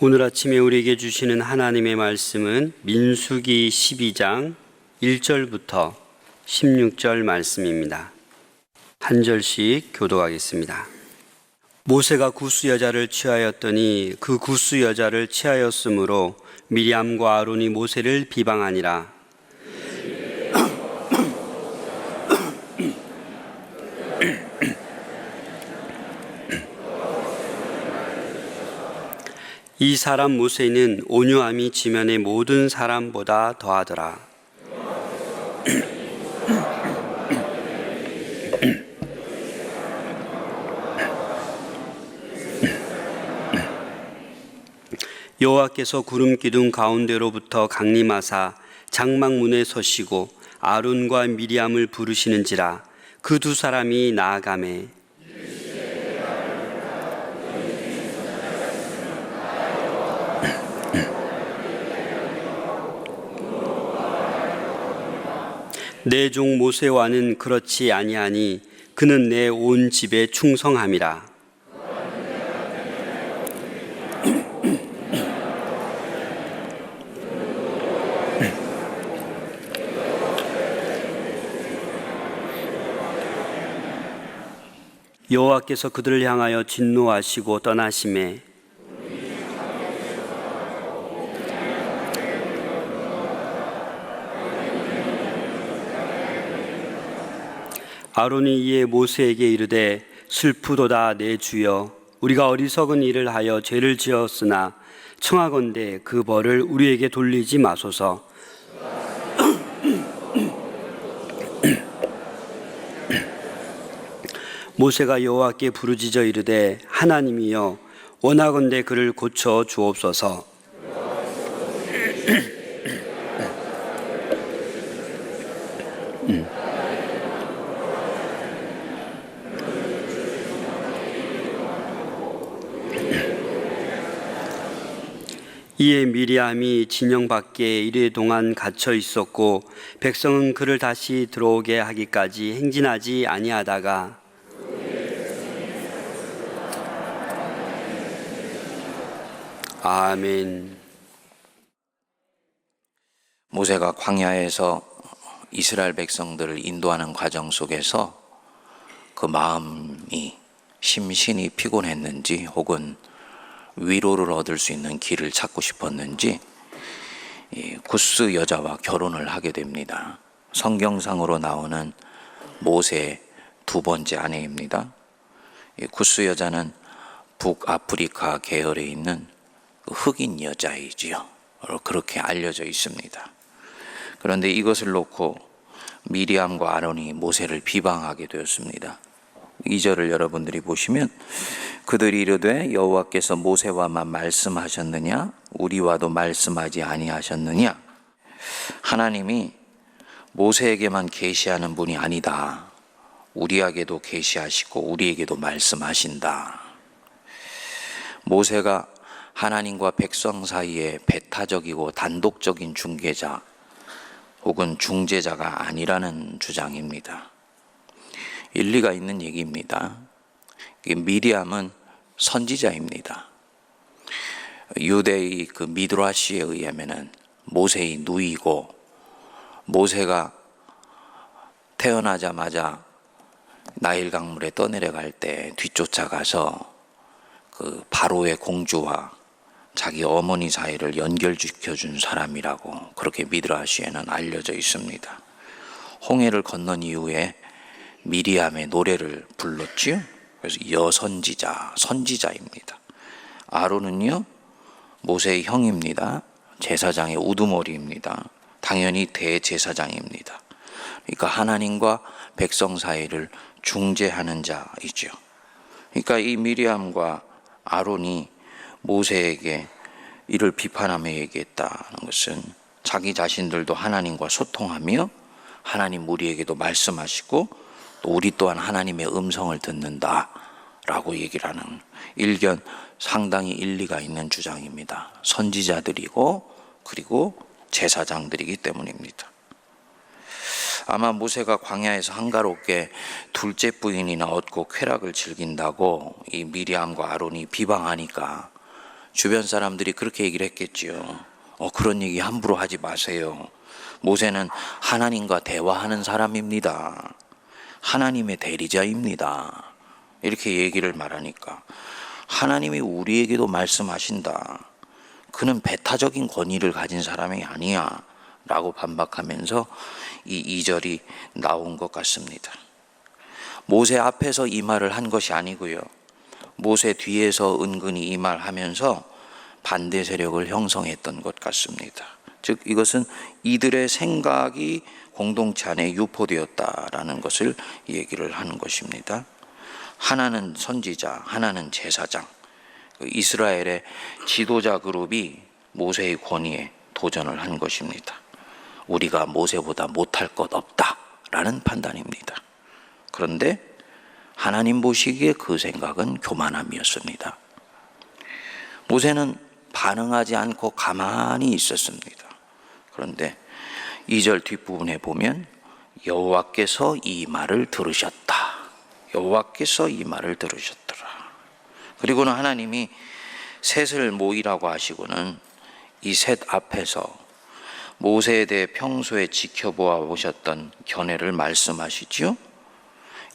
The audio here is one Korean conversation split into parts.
오늘 아침에 우리에게 주시는 하나님의 말씀은 민수기 12장 1절부터 16절 말씀입니다. 한 절씩 교독하겠습니다. 모세가 구스 여자를 취하였더니 그 구스 여자를 취하였으므로 미리암과 아론이 모세를 비방하니라. 이 사람 모세는 온유함이 지면의 모든 사람보다 더하더라. 여호와께서 구름 기둥 가운데로부터 강림하사 장막문에 서시고 아론과 미리암을 부르시는지라. 그 두 사람이 나아가매 내 종 모세와는 그렇지 아니하니 그는 내 온 집에 충성함이라. 여호와께서 그들을 향하여 진노하시고 떠나시매 아론이 이에 모세에게 이르되 슬프도다 내 주여, 우리가 어리석은 일을 하여 죄를 지었으나 청하건대 그 벌을 우리에게 돌리지 마소서. 모세가 여호와께 부르짖어 이르되 하나님이여, 원하건대 그를 고쳐 주옵소서. 이에 미리암이 진영 밖에 이르 동안 갇혀 있었고 백성은 그를 다시 들어오게 하기까지 행진하지 아니하다가 아멘. 모세가 광야에서 이스라엘 백성들을 인도하는 과정 속에서 그 마음이 심신이 피곤했는지 혹은 위로를 얻을 수 있는 길을 찾고 싶었는지 구스 여자와 결혼을 하게 됩니다. 성경상으로 나오는 모세의 두 번째 아내입니다. 구스 여자는 북아프리카 계열에 있는 흑인 여자이지요. 그렇게 알려져 있습니다. 그런데 이것을 놓고 미리암과 아론이 모세를 비방하게 되었습니다. 2절을 여러분들이 보시면 그들이 이르되 여호와께서 모세와만 말씀하셨느냐 우리와도 말씀하지 아니하셨느냐. 하나님이 모세에게만 계시하는 분이 아니다. 우리에게도 계시하시고 우리에게도 말씀하신다. 모세가 하나님과 백성 사이에 배타적이고 단독적인 중개자 혹은 중재자가 아니라는 주장입니다. 일리가 있는 얘기입니다. 미리암은 선지자입니다. 유대의 그 미드라시에 의하면은 모세의 누이고, 모세가 태어나자마자 나일 강물에 떠내려갈 때 뒤쫓아가서 그 바로의 공주와 자기 어머니 사이를 연결시켜 준 사람이라고 그렇게 미드라시에는 알려져 있습니다. 홍해를 건넌 이후에 미리암의 노래를 불렀지요. 그래서 여선지자, 선지자입니다. 아론은요, 모세의 형입니다. 제사장의 우두머리입니다. 당연히 대제사장입니다. 그러니까 하나님과 백성 사이를 중재하는 자이죠. 그러니까 이 미리암과 아론이 모세에게 이를 비판하며 얘기했다는 것은 자기 자신들도 하나님과 소통하며 하나님 우리에게도 말씀하시고 또 우리 또한 하나님의 음성을 듣는다라고 얘기를 하는 일견 상당히 일리가 있는 주장입니다. 선지자들이고 그리고 제사장들이기 때문입니다. 아마 모세가 광야에서 한가롭게 둘째 부인이나 얻고 쾌락을 즐긴다고 이 미리암과 아론이 비방하니까 주변 사람들이 그렇게 얘기를 했겠지요. 그런 얘기 함부로 하지 마세요. 모세는 하나님과 대화하는 사람입니다. 하나님의 대리자입니다. 이렇게 얘기를 말하니까 하나님이 우리에게도 말씀하신다. 그는 배타적인 권위를 가진 사람이 아니야 라고 반박하면서 이 2절이 나온 것 같습니다. 모세 앞에서 이 말을 한 것이 아니고요, 모세 뒤에서 은근히 이 말 하면서 반대 세력을 형성했던 것 같습니다. 즉 이것은 이들의 생각이 공동체 안에 유포되었다라는 것을 얘기를 하는 것입니다. 하나는 선지자, 하나는 제사장, 이스라엘의 지도자 그룹이 모세의 권위에 도전을 한 것입니다. 우리가 모세보다 못할 것 없다라는 판단입니다. 그런데 하나님 보시기에 그 생각은 교만함이었습니다. 모세는 반응하지 않고 가만히 있었습니다. 그런데 2절 뒷부분에 보면 여호와께서 이 말을 들으셨다. 여호와께서 이 말을 들으셨더라. 그리고는 하나님이 셋을 모이라고 하시고는 이 셋 앞에서 모세에 대해 평소에 지켜보아 보셨던 견해를 말씀하시지요.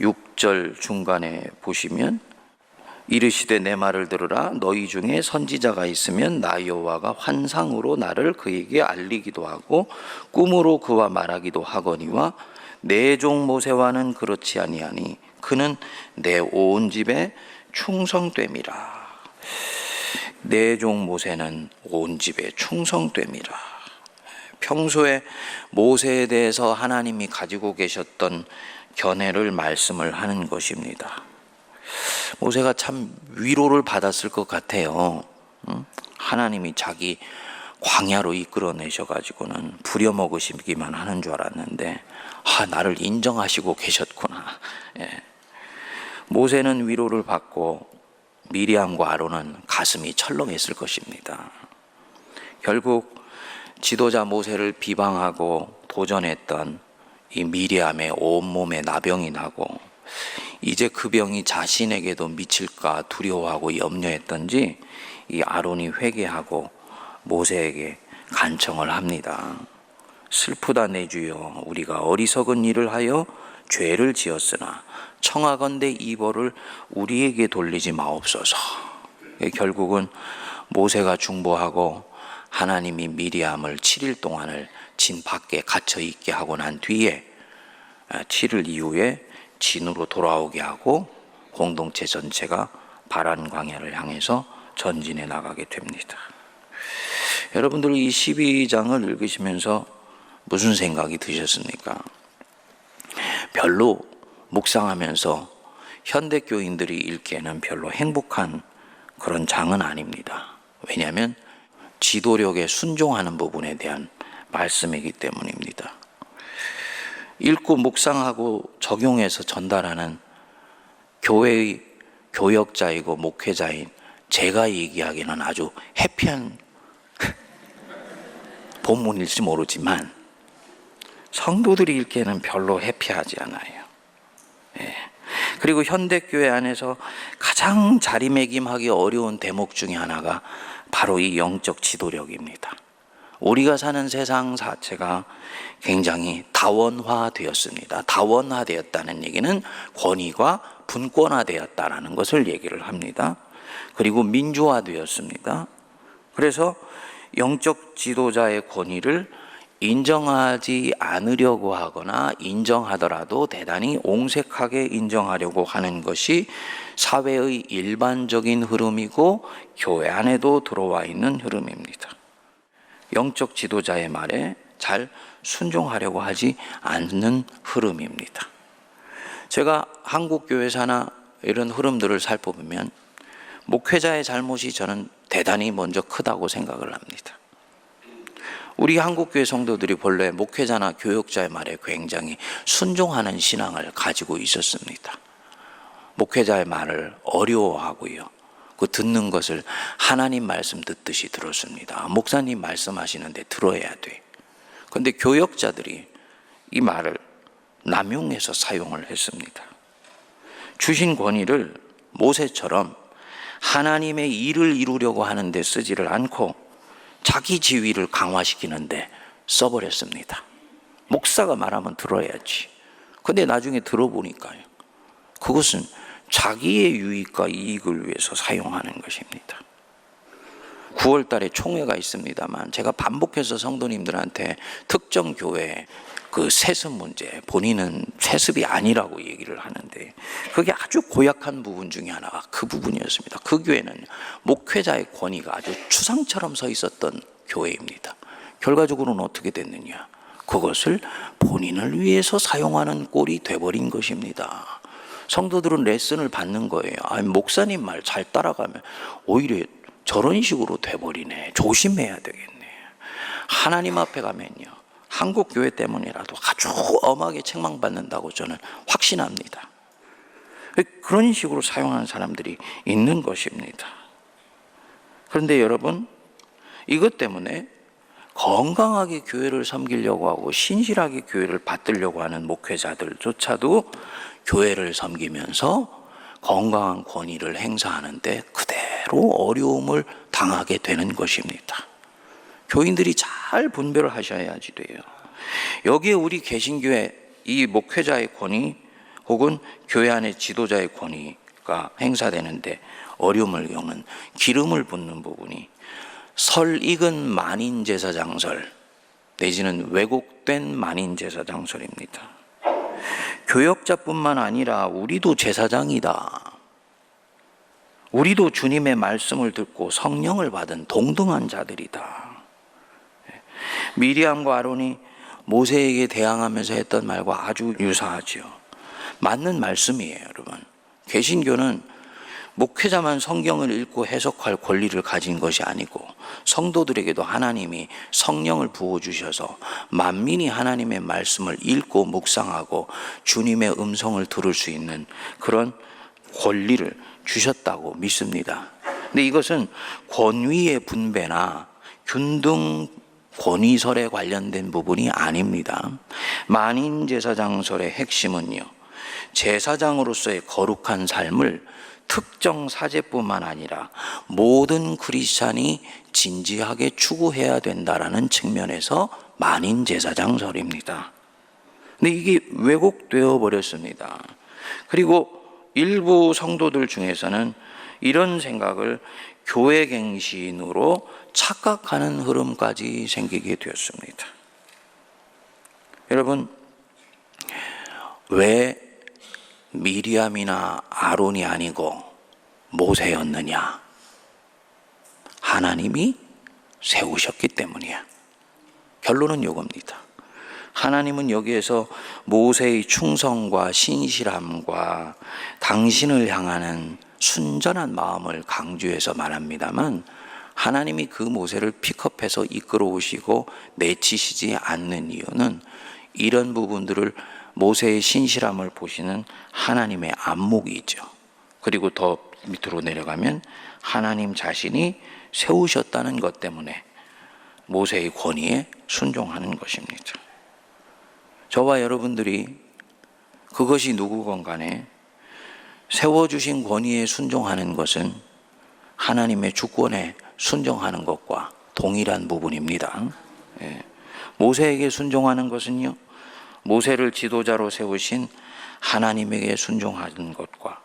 6절 중간에 보시면 이르시되 내 말을 들으라. 너희 중에 선지자가 있으면 나 여호와가 환상으로 나를 그에게 알리기도 하고 꿈으로 그와 말하기도 하거니와 내 종 모세와는 그렇지 아니하니 그는 내 온 집에 충성됨이라. 내 종 모세는 온 집에 충성됨이라. 평소에 모세에 대해서 하나님이 가지고 계셨던 견해를 말씀을 하는 것입니다. 모세가 참 위로를 받았을 것 같아요. 하나님이 자기 광야로 이끌어내셔가지고는 부려먹으시기만 하는 줄 알았는데 나를 인정하시고 계셨구나. 모세는 위로를 받고 미리암과 아론은 가슴이 철렁했을 것입니다. 결국 지도자 모세를 비방하고 도전했던 이 미리암의 온몸에 나병이 나고 이제 그 병이 자신에게도 미칠까 두려워하고 염려했던지 이 아론이 회개하고 모세에게 간청을 합니다. 슬프다 내 주여, 우리가 어리석은 일을 하여 죄를 지었으나 청하건대 이 벌을 우리에게 돌리지 마옵소서. 결국은 모세가 중보하고 하나님이 미리암을 7일 동안을 진 밖에 갇혀 있게 하고 난 뒤에 7일 이후에 진으로 돌아오게 하고 공동체 전체가 바란 광야를 향해서 전진해 나가게 됩니다. 여러분들 이 12장을 읽으시면서 무슨 생각이 드셨습니까? 별로 묵상하면서 현대교인들이 읽기에는 별로 행복한 그런 장은 아닙니다. 왜냐하면 지도력에 순종하는 부분에 대한 말씀이기 때문입니다. 읽고 묵상하고 적용해서 전달하는 교회의 교역자이고 목회자인 제가 얘기하기는 아주 해피한 본문일지 모르지만 성도들이 읽기에는 별로 해피하지 않아요. 그리고 현대교회 안에서 가장 자리매김하기 어려운 대목 중에 하나가 바로 이 영적 지도력입니다. 우리가 사는 세상 자체가 굉장히 다원화되었습니다. 다원화되었다는 얘기는 권위가 분권화되었다라는 것을 얘기를 합니다. 그리고 민주화되었습니다. 그래서 영적 지도자의 권위를 인정하지 않으려고 하거나 인정하더라도 대단히 옹색하게 인정하려고 하는 것이 사회의 일반적인 흐름이고 교회 안에도 들어와 있는 흐름입니다. 영적 지도자의 말에 잘 순종하려고 하지 않는 흐름입니다. 제가 한국 교회사나 이런 흐름들을 살펴보면 목회자의 잘못이 저는 대단히 먼저 크다고 생각을 합니다. 우리 한국교회 성도들이 본래 목회자나 교역자의 말에 굉장히 순종하는 신앙을 가지고 있었습니다. 목회자의 말을 어려워하고요, 그 듣는 것을 하나님 말씀 듣듯이 들었습니다. 목사님 말씀하시는데 들어야 돼. 그런데 교역자들이 이 말을 남용해서 사용을 했습니다. 주신 권위를 모세처럼 하나님의 일을 이루려고 하는데 쓰지를 않고 자기 지위를 강화시키는데 써버렸습니다. 목사가 말하면 들어야지. 근데 나중에 들어보니까요, 그것은 자기의 유익과 이익을 위해서 사용하는 것입니다. 9월 달에 총회가 있습니다만 제가 반복해서 성도님들한테 특정 교회 그 세습 문제, 본인은 세습이 아니라고 얘기를 하는데 그게 아주 고약한 부분 중에 하나가 그 부분이었습니다. 그 교회는 목회자의 권위가 아주 추상처럼 서 있었던 교회입니다. 결과적으로는 어떻게 됐느냐? 그것을 본인을 위해서 사용하는 꼴이 돼버린 것입니다. 성도들은 레슨을 받는 거예요. 아니, 목사님 말 잘 따라가면 오히려 저런 식으로 돼버리네. 조심해야 되겠네. 하나님 앞에 가면요, 한국 교회 때문이라도 아주 엄하게 책망받는다고 저는 확신합니다. 그런 식으로 사용하는 사람들이 있는 것입니다. 그런데 여러분, 이것 때문에 건강하게 교회를 섬기려고 하고 신실하게 교회를 받들려고 하는 목회자들조차도 교회를 섬기면서 건강한 권위를 행사하는데 그대로 어려움을 당하게 되는 것입니다. 교인들이 잘 분별을 하셔야지 돼요. 여기에 우리 개신교회 이 목회자의 권위 혹은 교회 안의 지도자의 권위가 행사되는데 어려움을 겪는, 기름을 붓는 부분이 설익은 만인제사장설 내지는 왜곡된 만인제사장설입니다. 교역자뿐만 아니라 우리도 제사장이다. 우리도 주님의 말씀을 듣고 성령을 받은 동등한 자들이다. 미리암과 아론이 모세에게 대항하면서 했던 말과 아주 유사하죠. 맞는 말씀이에요, 여러분. 개신교는 목회자만 성경을 읽고 해석할 권리를 가진 것이 아니고 성도들에게도 하나님이 성령을 부어주셔서 만민이 하나님의 말씀을 읽고 묵상하고 주님의 음성을 들을 수 있는 그런 권리를 주셨다고 믿습니다. 근데 이것은 권위의 분배나 균등 권위설에 관련된 부분이 아닙니다. 만인제사장설의 핵심은요, 제사장으로서의 거룩한 삶을 특정 사제뿐만 아니라 모든 크리스찬이 진지하게 추구해야 된다라는 측면에서 만인제사장설입니다. 근데 이게 왜곡되어 버렸습니다. 그리고 일부 성도들 중에서는 이런 생각을 교회갱신으로 착각하는 흐름까지 생기게 되었습니다. 여러분, 왜 미리암이나 아론이 아니고 모세였느냐? 하나님이 세우셨기 때문이야. 결론은 이겁니다. 하나님은 여기에서 모세의 충성과 신실함과 당신을 향하는 순전한 마음을 강조해서 말합니다만 하나님이 그 모세를 픽업해서 이끌어 오시고 내치시지 않는 이유는 이런 부분들을 모세의 신실함을 보시는 하나님의 안목이죠. 그리고 더 밑으로 내려가면 하나님 자신이 세우셨다는 것 때문에 모세의 권위에 순종하는 것입니다. 저와 여러분들이 그것이 누구건 간에 세워주신 권위에 순종하는 것은 하나님의 주권에 순종하는 것과 동일한 부분입니다. 모세에게 순종하는 것은요, 모세를 지도자로 세우신 하나님에게 순종하는 것과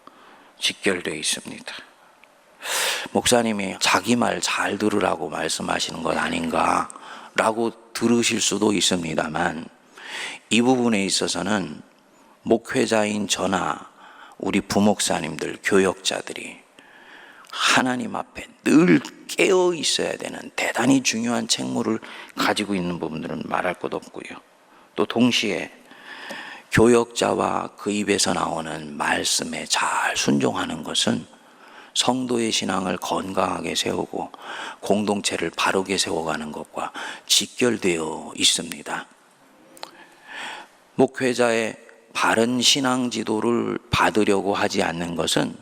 직결되어 있습니다. 목사님이 자기 말 잘 들으라고 말씀하시는 것 아닌가 라고 들으실 수도 있습니다만 이 부분에 있어서는 목회자인 저나 우리 부목사님들, 교역자들이 하나님 앞에 늘 깨어 있어야 되는 대단히 중요한 책무를 가지고 있는 부분들은 말할 것 없고요. 또 동시에 교역자와 그 입에서 나오는 말씀에 잘 순종하는 것은 성도의 신앙을 건강하게 세우고 공동체를 바르게 세워가는 것과 직결되어 있습니다. 목회자의 바른 신앙 지도를 받으려고 하지 않는 것은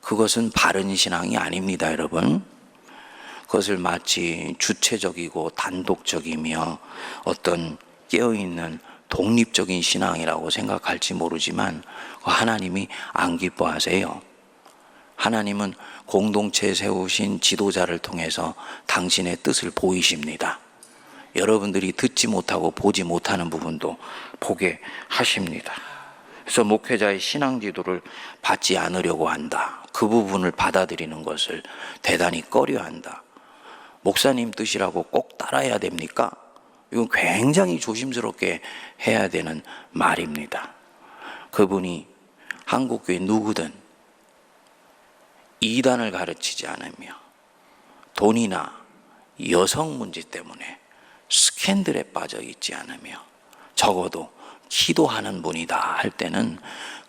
그것은 바른 신앙이 아닙니다, 여러분. 그것을 마치 주체적이고 단독적이며 어떤 깨어있는 독립적인 신앙이라고 생각할지 모르지만 하나님이 안 기뻐하세요. 하나님은 공동체에 세우신 지도자를 통해서 당신의 뜻을 보이십니다. 여러분들이 듣지 못하고 보지 못하는 부분도 보게 하십니다. 그래서 목회자의 신앙 지도를 받지 않으려고 한다. 그 부분을 받아들이는 것을 대단히 꺼려한다. 목사님 뜻이라고 꼭 따라야 됩니까? 이건 굉장히 조심스럽게 해야 되는 말입니다. 그분이 한국교회 누구든 이단을 가르치지 않으며 돈이나 여성 문제 때문에 스캔들에 빠져 있지 않으며 적어도 기도하는 분이다 할 때는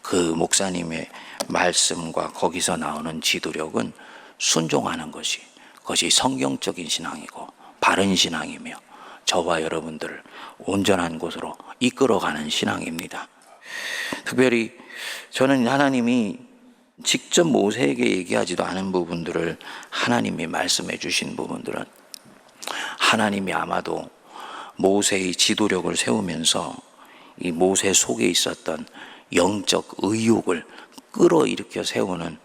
그 목사님의 말씀과 거기서 나오는 지도력은 순종하는 것이, 그것이 성경적인 신앙이고 바른 신앙이며 저와 여러분들을 온전한 곳으로 이끌어가는 신앙입니다. 특별히 저는 하나님이 직접 모세에게 얘기하지도 않은 부분들을 하나님이 말씀해 주신 부분들은 하나님이 아마도 모세의 지도력을 세우면서 이 모세 속에 있었던 영적 의욕을 끌어일으켜 세우는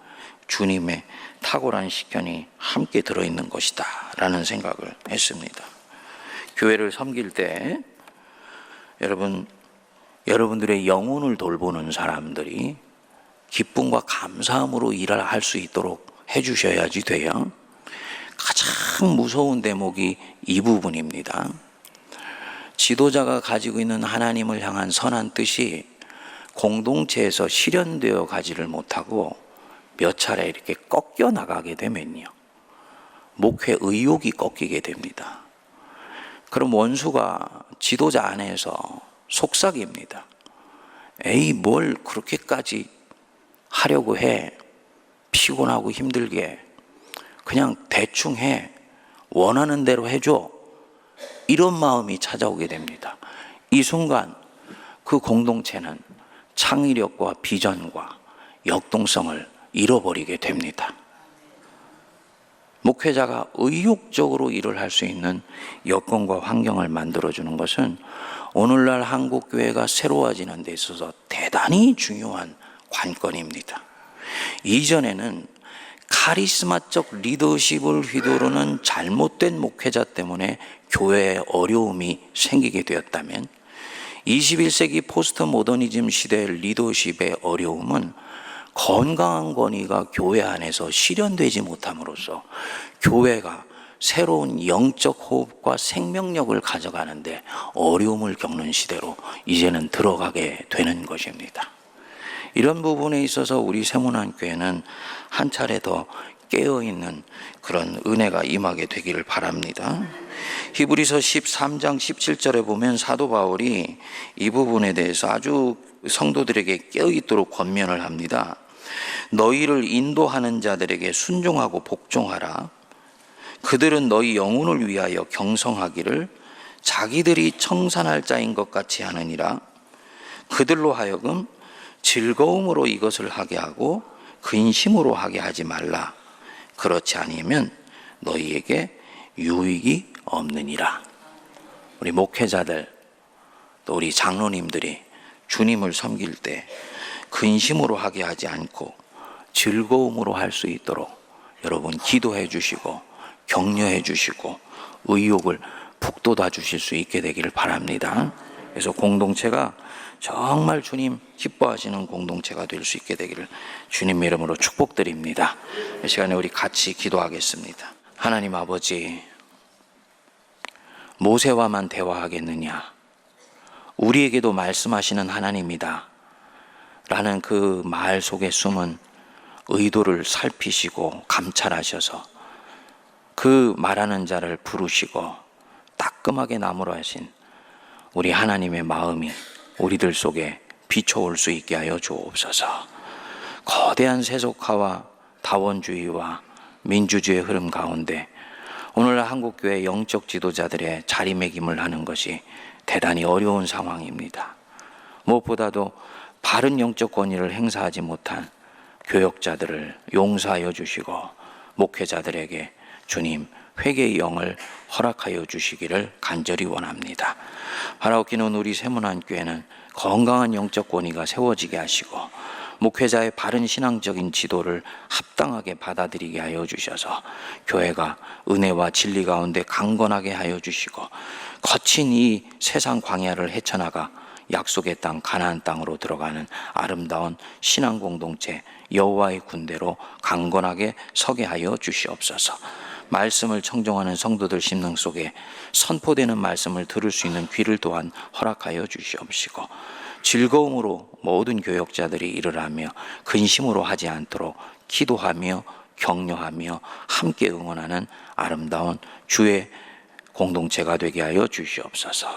주님의 탁월한 식견이 함께 들어있는 것이다 라는 생각을 했습니다. 교회를 섬길 때 여러분들의 영혼을 돌보는 사람들이 기쁨과 감사함으로 일을 할 수 있도록 해주셔야지 돼요. 가장 무서운 대목이 이 부분입니다. 지도자가 가지고 있는 하나님을 향한 선한 뜻이 공동체에서 실현되어 가지를 못하고 몇 차례 이렇게 꺾여 나가게 되면요, 목회 의욕이 꺾이게 됩니다. 그럼 원수가 지도자 안에서 속삭입니다. 에이, 뭘 그렇게까지 하려고 해. 피곤하고 힘들게. 그냥 대충 해. 원하는 대로 해줘. 이런 마음이 찾아오게 됩니다. 이 순간 그 공동체는 창의력과 비전과 역동성을 잃어버리게 됩니다. 목회자가 의욕적으로 일을 할 수 있는 여건과 환경을 만들어주는 것은 오늘날 한국교회가 새로워지는 데 있어서 대단히 중요한 관건입니다. 이전에는 카리스마적 리더십을 휘두르는 잘못된 목회자 때문에 교회에 어려움이 생기게 되었다면 21세기 포스트 모더니즘 시대의 리더십의 어려움은 건강한 권위가 교회 안에서 실현되지 못함으로써 교회가 새로운 영적 호흡과 생명력을 가져가는데 어려움을 겪는 시대로 이제는 들어가게 되는 것입니다. 이런 부분에 있어서 우리 세문안교회는 한 차례 더 깨어있는 그런 은혜가 임하게 되기를 바랍니다. 히브리서 13장 17절에 보면 사도 바울이 이 부분에 대해서 아주 성도들에게 깨어있도록 권면을 합니다. 너희를 인도하는 자들에게 순종하고 복종하라. 그들은 너희 영혼을 위하여 경성하기를 자기들이 청산할 자인 것 같이 하느니라. 그들로 하여금 즐거움으로 이것을 하게 하고 근심으로 하게 하지 말라. 그렇지 아니면 너희에게 유익이 없느니라. 우리 목회자들 또 우리 장로님들이 주님을 섬길 때 근심으로 하게 하지 않고 즐거움으로 할 수 있도록 여러분 기도해 주시고 격려해 주시고 의욕을 북돋아 주실 수 있게 되기를 바랍니다. 그래서 공동체가 정말 주님 기뻐하시는 공동체가 될 수 있게 되기를 주님 이름으로 축복드립니다. 이 시간에 우리 같이 기도하겠습니다. 하나님 아버지, 모세와만 대화하겠느냐? 우리에게도 말씀하시는 하나님이다 라는 그 말 속에 숨은 의도를 살피시고 감찰하셔서 그 말하는 자를 부르시고 따끔하게 나무로 하신 우리 하나님의 마음이 우리들 속에 비춰올 수 있게 하여 주옵소서. 거대한 세속화와 다원주의와 민주주의의 흐름 가운데 오늘날 한국교회 영적 지도자들의 자리매김을 하는 것이 대단히 어려운 상황입니다. 무엇보다도 바른 영적 권위를 행사하지 못한 교역자들을 용서하여 주시고 목회자들에게 주님 회개의 영을 허락하여 주시기를 간절히 원합니다. 바라옵기는 우리 세문안교회는 건강한 영적 권위가 세워지게 하시고 목회자의 바른 신앙적인 지도를 합당하게 받아들이게 하여 주셔서 교회가 은혜와 진리 가운데 강건하게 하여 주시고 거친 이 세상 광야를 헤쳐나가 약속의 땅 가나안 땅으로 들어가는 아름다운 신앙 공동체 여호와의 군대로 강건하게 서게 하여 주시옵소서. 말씀을 청종하는 성도들 심령 속에 선포되는 말씀을 들을 수 있는 귀를 또한 허락하여 주시옵시고 즐거움으로 모든 교역자들이 일을 하며 근심으로 하지 않도록 기도하며 격려하며 함께 응원하는 아름다운 주의 공동체가 되게 하여 주시옵소서.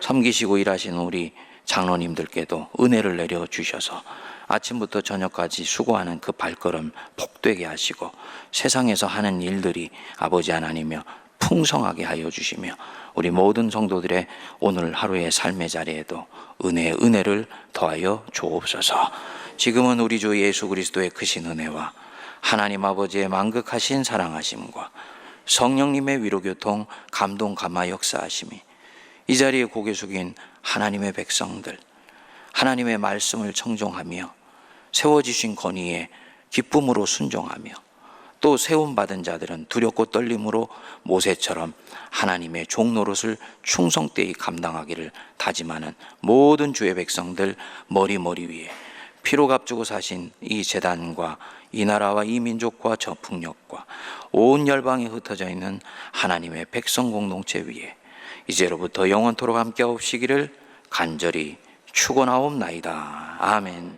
섬기시고 일하시는 우리 장로님들께도 은혜를 내려 주셔서 아침부터 저녁까지 수고하는 그 발걸음 복되게 하시고 세상에서 하는 일들이 아버지 하나님이여 풍성하게 하여 주시며 우리 모든 성도들의 오늘 하루의 삶의 자리에도 은혜를 더하여 주옵소서. 지금은 우리 주 예수 그리스도의 크신 은혜와 하나님 아버지의 만극하신 사랑하심과 성령님의 위로교통 감동 감화 역사하심이 이 자리에 고개 숙인 하나님의 백성들, 하나님의 말씀을 청종하며 세워지신 권위에 기쁨으로 순종하며 또 세움받은 자들은 두렵고 떨림으로 모세처럼 하나님의 종노릇을 충성되이 감당하기를 다짐하는 모든 주의 백성들 머리 위에 피로 값주고 사신 이 제단과 이 나라와 이 민족과 저 풍력과 온 열방에 흩어져 있는 하나님의 백성 공동체 위에 이제로부터 영원토록 함께 하옵시기를 간절히 축원하옵나이다. 아멘.